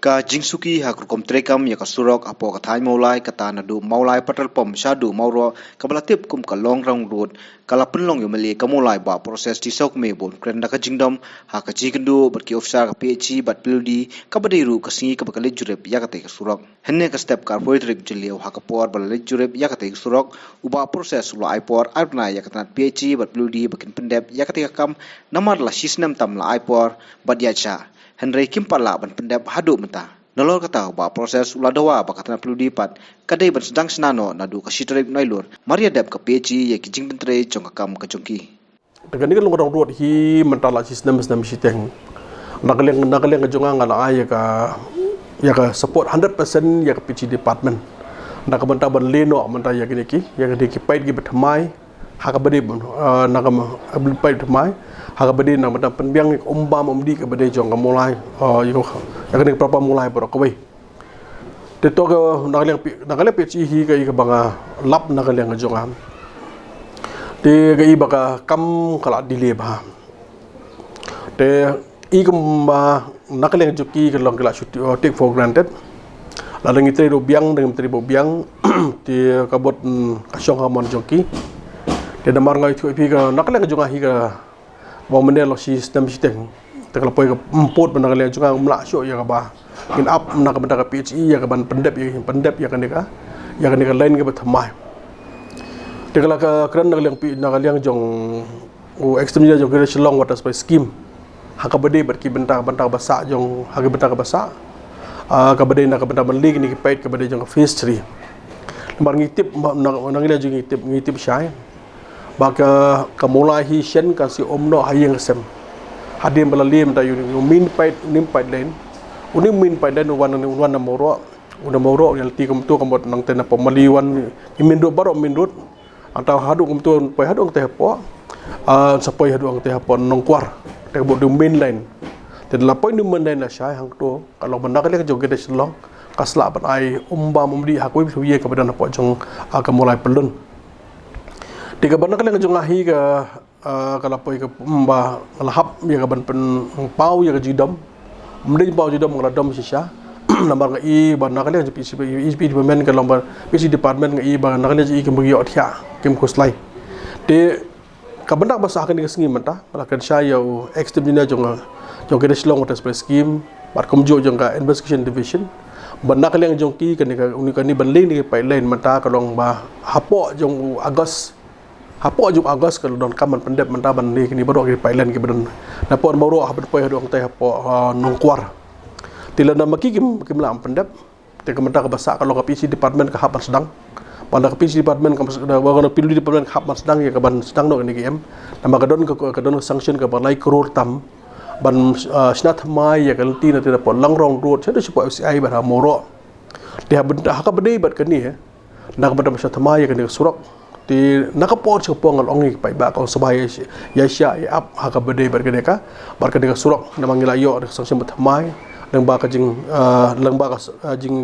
Ka jingsuki hakur trekam ya ka surok apo ka thai maulai kata nadu maulai petrol pom shadu mauro kabalatip kum ka long rang road kala penlong yo mali ka maulai ba proses di sok me bon krenda ka jingdom ha ka jikendu berki ofsa ka PHC bat pildi ka badiru ka singi ka bakale jurep ya ka te ka surok henne ka step ka poitrik jeliu ha ka por balale jurep ya ka te ka surok uba proses lo aipor arna ya ka tat PHC bat pildi bakin pendep ya ka te ka kam namar la sisnem tam la aipor bat ya cha Henry Kim pala ban pendap hadu menta. Nolol kata ba proses uladawa ba katana perlu dipat. Kadai ban sedang senano nadu ka sitrip nailur. Maria dap ka PHC ya kijing bentre jong kam ka jongki. Dengan ni kan orang ruat hi mentala sistem siteng. Nakaleng jonga ngala ya ka support 100% ya ka PHC department. Nak benta ban leno menta ya gini ki pait gi betmai haka bade nakam pait betmai haka bade nak benta penbiang umbam umdi ka bade jong ka mulai ya gini berapa mulai berapa kawai. Teto ka nakaleng PHC hi ka banga lap nakaleng jonga. Te ga iba ka kam kala dile ba te i kumba nakaleng joki ka long kala take for granted la lengi tre do biang dengan tre bo biang te kabot kasyong ka mon joki te damar ngai thu pi ka nakaleng jonga hi ka bo menel lo system siteng te kala poi ka import nakaleng jonga mla syo ya ka ba in up nak benda ka PHE ya ka ban pendep ya kan ka lain ka bathamai Tegala ka kran nagaliang jong extremely jong kira long water supply scheme. Haka bade berki bentang basa jong haka bentang basa. Ka bade nak bentang beli ni pait ka bade jong phase 3. Lembar ngitip nangila jong ngitip syai. Baka ka mulai hi shen ka si omno hayeng sem. Hadim balalim ta min pait nim pait lain. Unim min pait lain wan na moro. Una moro yalti kum tu kamot nang tena pemaliwan imindut baro mindut atau haduk kumtuan pai haduk teh po sapai haduk teh po nongkwar teh bo dumin lain te lapoi dumin lain la syai hang tu kalau benda kali ke joget selong kasla ban ai umba mumdi hakui thuye ke badan po jong ka mulai pelun tiga benda kali ke jong ahi ke kalau poi ke umba lahap ya ke ban pen pau ya ke jidom mumdi pau jidom ngradom sisa lambar ngai ban nakale je PCP department ke lambar PC department ngai ban nakale je ke bagi othia kem kuslai te ka benda basa kan ke sengi menta malakan saya extend dina jong ke deslong water supply scheme bar komjo jong ka investigation division ban nakale jong ki kan ni ban leng ni pai lain menta ka long ba hapo jong agos ka don kaman pendep menta ban ni baru ke pai lain ke badan na pon baru haban pai hadong teh hapo nongkwar Tila nama kim lam pendap, te kementar ke bahasa kalau ke PC department ke hapan sedang, pada ke PC department ke bagian pilih department ke hapan sedang ya ke ban sedang no ini game, nama kedon sanction ke balai kror tam, ban snat mai ya ke lti na tidak pon langrong road, saya tu supaya FCI berha moro, dia benda hak benda ibat ke ni ya, nak benda snat mai ya ke surok, di nak pot sepong alongi pai ba kau sebaya ya sya ya up hak benda ibat ke deka, bar ke deka surok nama ngilayo sanction bertamai. Lengba ka jing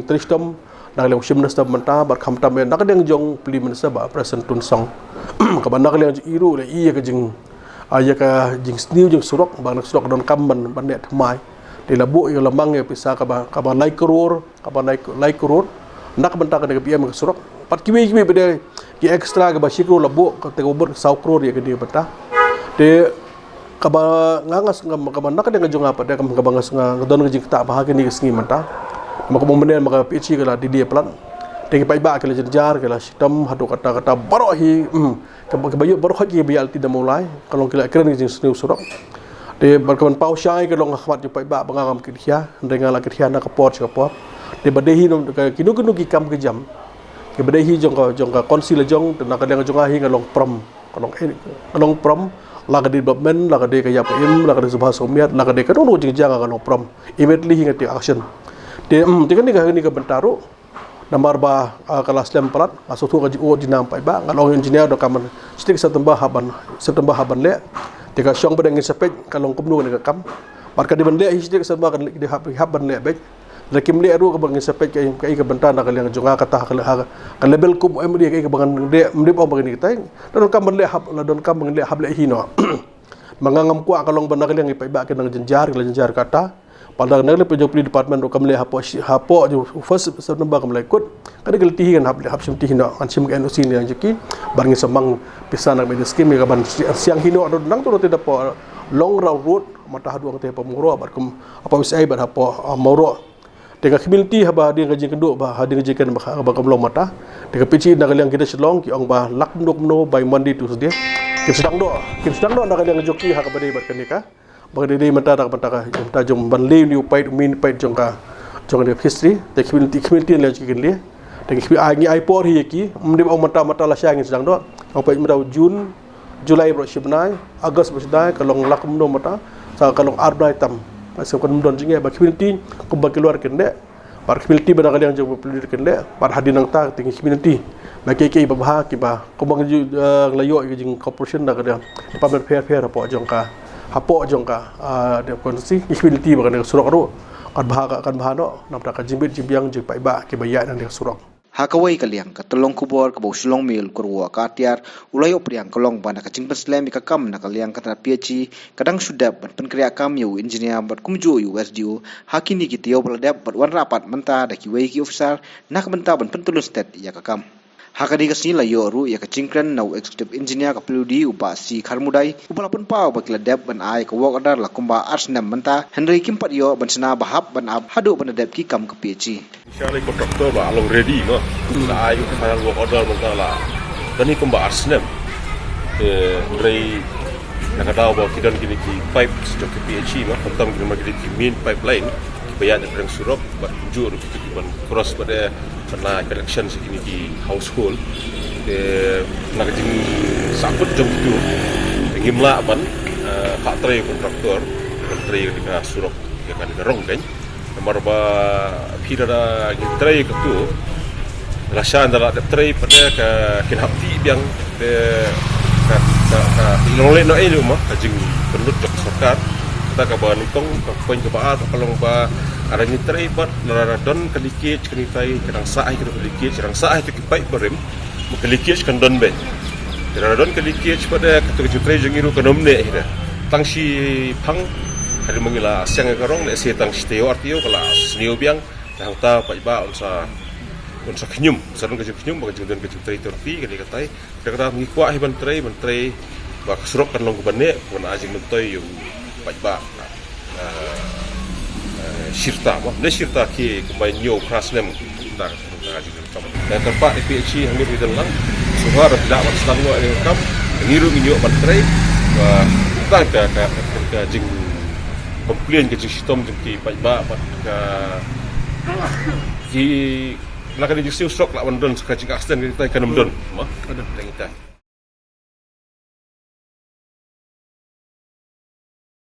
tristom nak leng sim nasta menta bar kham tam nak deng jong pli mensa ba present tun song ka ban nak leng iru le iya ka jing sniu jing surok ba nak surok don kam ban net mai de labu yo lamang ya pisa ka ba lai kror nak benta ka de pm ka surok pat kiwi bede ki extra ka ba sikro labu ka te obor sau kror ya ka de beta de kaba ngangas kaba nak dengan jong apa dia kaba ngangas don ngejing tak bahagi ni sengi menta maka momenan maka PHC kala di dia plan tegi pai ba kala jar kala sistem hadu kata baro hi kaba yu baro haji bial tidak mulai kalau kala keren ngejing sniu surok de berkawan pau syai kalau ngahmat yu pai ba bangam kithia dengan la kithia nak pot de badehi no kinu ki kam ke jam ke badehi jong ka konsil jong nak dengan jong ahi ngalong prom lagadi development lagadi kaya PM lagadi subha somiat lagadi kan ono jing jaga kan prom immediately hingga ti action de tikan ni ka bentaru namar ba kelas lem plat masuk tu ka o dinam pai ba ngalong engineer do kaman stik setembah haban le tika syong bedeng sepej kalong kumnu ni ka kam marka di bende stik setembah kan di haban le be Lakim le aru ka bang sepej kai ka benta na kaliang jonga kata ka level kum MD kai ka bang de mdip om bang ni tai don kam le hab la don kam bang le hab le hino mangangam ku akalong banag yang ipaiba ke nang jenjar kata pada nang le pejopli department kam le hapo jo first namba kam le kut kada gelti kan hap sim tihina an sim kan usin yang jeki barngi samang pisan nak media scheme ka ban siang hino ado nang tu tidak po long road mata hadu ang te pamuro bar kum apa wisai bar hapo mauro tega community haba dia gaji kedua ba hadir gaji kan ba kam long mata tega pici nak yang kita selong ki ong ba lak ndok no by Monday to Tuesday kim sedang do nak yang joki ha ka bade bar kanika bagade mata tak mata ka jom ban le ni upai min pai jongka de history te community le ki le te ki ai por hi ki mde mata la syang sedang do upai mata Jun Julai bro shibnai Agust bro shibnai kalong lakum do mata sa kalong arbrai tam masuk kan don jinge ba community ko ba keluar kende par community ba yang jom pelir kende par hadinang ta tinggi community ba ke ba bah ki ba ko bang layo jing corporation da kada department fair apa jongka hapo jongka de konsi community ba kan surok ro kan bahano namta ka jimbit jimbiang je paiba ke baya nang de surok hakawai kaliang ka tolong kubor ka bausulong mil kurwa ka tiar ulayo priang kolong bana ka cingpen slam ka kam na kaliang ka PhD kadang sudah ban penkria kam yu engineer bat kumju yu SDO hakini ki tio beladap bat wan rapat menta da ki wei ki officer nak menta ban pentulun state ya ka kam hakadi kasni la yoru ya ka cingkren nau executive engineer ka peludi uba si kharmudai upalapan pau bakila dep ban ai ka work order la kumba arsnam menta Henry kimpat yo ban sena bahap ban ab hadu ban dep ki kam ka PhD Insyaallah kontraktor ba along ready no la ayu final work order menta la kani kumba arsnam Henry nakadaw ba kidan kini ki pipe sejak ke PhD no kontam kini magi ki main pipeline bayar dari Surop berjur ban cross pada pernah connection segini di household nak jeng sakut jam itu ngimla ban kak tray kontraktor tray ketika Surop dia kan gerong kan nomor ba pira tray itu rasan dalam tray pada ke kinhapti yang ka ilole no elu mah jeng penduduk sorkar kita ka ba nitong ka poin ka ba kalong ba ada ni tray bat naradon kadikit kenitai kadang saai kadikit kadang saai tu kipai berem kadikit kan don be naradon kadikit pada kata jutrai jengiru kanomne ida tangsi pang hari mengila siang karong le se tang steo artio kelas neo biang dah ta pai ba unsa knyum sarung ka knyum ba judon ka jutrai torpi kali katai kata ngikwa hiban tray ba surok kan long bane pun ajing mentoy yu pai ba Sirta, mana sirta ki kumai nyo krasnem tak ngaji kam. Dan tempat di PhD hangir di dalam suara tidak masalah lo ada kam ngiru nyo bantrei wa tak ka jing komplain ke jing sistem jing ki ba ka ki nak ada jing sok la bandon ka jing accident kita kan bandon mah ada kita